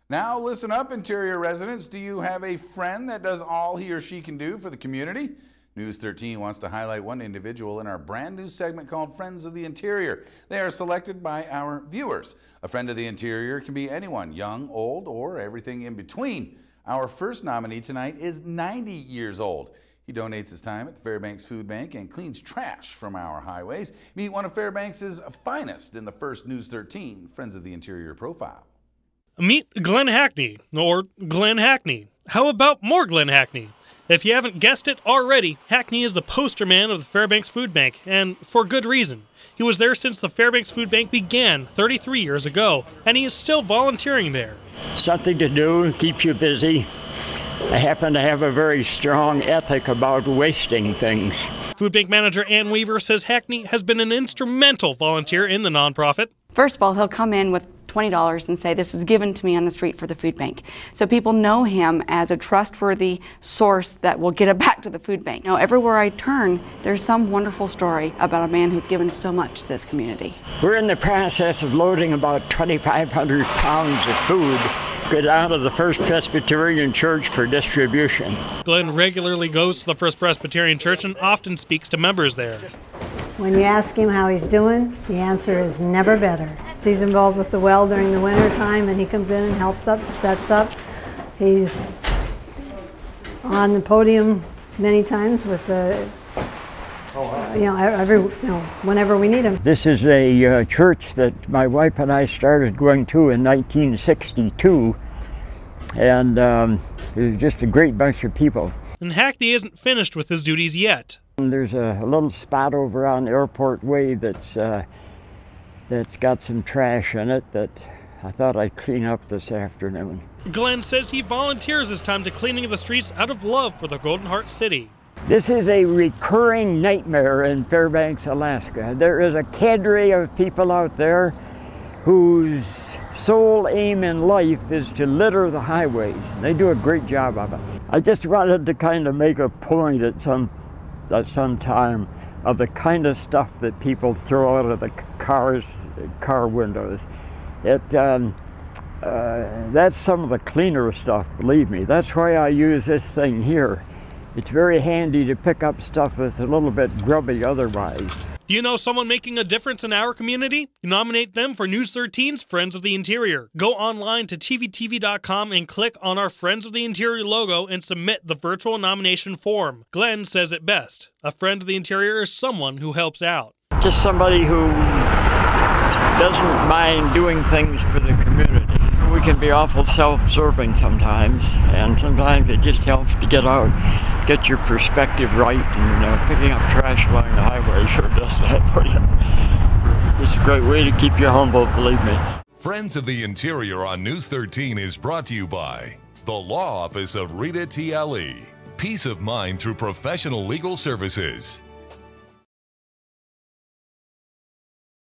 Now listen up, Interior residents. Do you have a friend that does all he or she can do for the community? News 13 wants to highlight one individual in our brand new segment called Friends of the Interior. They are selected by our viewers. A friend of the interior can be anyone, young, old, or everything in between. Our first nominee tonight is 90 years old. He donates his time at the Fairbanks Food Bank and cleans trash from our highways. Meet one of Fairbanks' finest in the first News 13 Friends of the Interior profile. Meet Glenn Hackney, or Glenn Hackney. How about more Glenn Hackney? If you haven't guessed it already, Hackney is the poster man of the Fairbanks Food Bank, and for good reason. He was there since the Fairbanks Food Bank began 33 years ago, and he is still volunteering there. Something to do, keeps you busy. I happen to have a very strong ethic about wasting things. Food Bank manager Ann Weaver says Hackney has been an instrumental volunteer in the nonprofit. First of all, he'll come in with $20 and say, this was given to me on the street for the food bank. So people know him as a trustworthy source that will get it back to the food bank. Now, everywhere I turn, there's some wonderful story about a man who's given so much to this community. We're in the process of loading about 2,500 pounds of food go down to the First Presbyterian Church for distribution. Glenn regularly goes to the First Presbyterian Church and often speaks to members there. When you ask him how he's doing, the answer is never better. He's involved with the well during the winter time, and he comes in and helps up, sets up. He's on the podium many times with the, whenever we need him. This is a church that my wife and I started going to in 1962, and it was just a great bunch of people. And Hackney isn't finished with his duties yet. There's a little spot over on Airport Way that's got some trash in it that I thought I'd clean up this afternoon. Glenn says he volunteers his time to cleaning the streets out of love for the Golden Heart City. This is a recurring nightmare in Fairbanks, Alaska. There is a cadre of people out there whose sole aim in life is to litter the highways. They do a great job of it. I just wanted to kind of make a point at some time of the kind of stuff that people throw out of the car windows. That's some of the cleaner stuff, believe me. That's why I use this thing here. It's very handy to pick up stuff that's a little bit grubby otherwise. Do you know someone making a difference in our community? Nominate them for News 13's Friends of the Interior. Go online to tvtv.com and click on our Friends of the Interior logo and submit the virtual nomination form. Glenn says it best. A friend of the interior is someone who helps out. Just somebody who doesn't mind doing things for the community. We can be awful self-serving sometimes, and sometimes it just helps to get out, get your perspective right, and picking up trash along the highway sure does that for you. It's a great way to keep you humble, believe me. Friends of the Interior on News 13 is brought to you by the Law Office of Rita T.L.E. Peace of mind through professional legal services.